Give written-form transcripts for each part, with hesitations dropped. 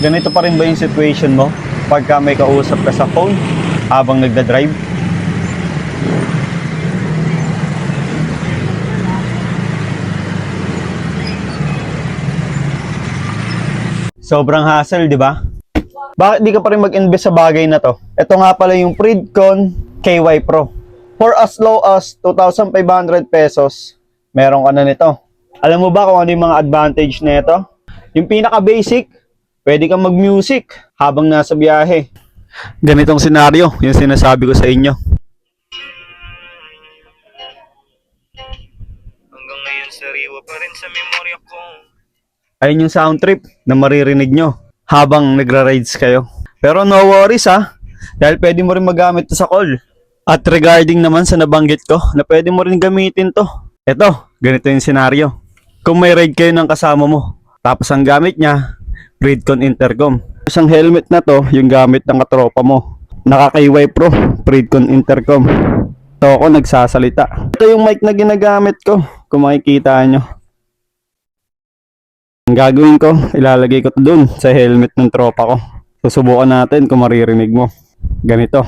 Ganito pa rin ba yung situation mo pagka may kausap ka sa phone habang nagda-drive? Sobrang hassle, di ba? Bakit di ka pa rin mag-invest sa bagay na to? Ito nga pala yung Fridcon KY Pro. For as low as 2,500 pesos, meron ka na nito. Alam mo ba kung ano yung mga advantage nito? Yung pinaka-basic, pwede kang mag-music habang nasa biyahe. Ganitong senaryo, yung sinasabi ko sa inyo. Hanggang ngayon sariwa pa rin sa memorya ko. Ayun yung sound trip na maririnig nyo habang nagra-rides kayo. Pero no worries ha, dahil pwede mo rin magamit to sa call. At regarding naman sa nabanggit ko, na pwede mo rin gamitin to. Eto, ganito yung senaryo. Kung may ride kayo ng kasama mo, tapos ang gamit niya, Fridcon Intercom. Isang helmet na to, yung gamit ng katropa mo. Naka-KY Pro, Fridcon Intercom. So ako nagsasalita. Ito yung mic na ginagamit ko, kung makikita nyo. Ang gagawin ko, ilalagay ko to dun sa helmet ng tropa ko. Susubukan natin kung maririnig mo. Ganito.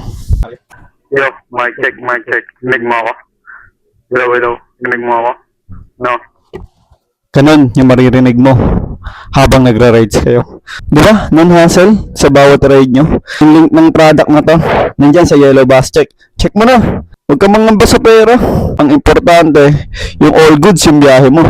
Yo, mic check, mic check. Rinig mo ako? Hello. Rinig mo ako? No. Ganun yung maririnig mo habang nagra-rides kayo. Di ba? Non-hassle sa bawat ride nyo. Yung link ng product na to, nandyan sa Yellow Bus Check. Check mo na. Huwag ka mangamba sa pera. Ang importante, yung all goods yung biyahe mo.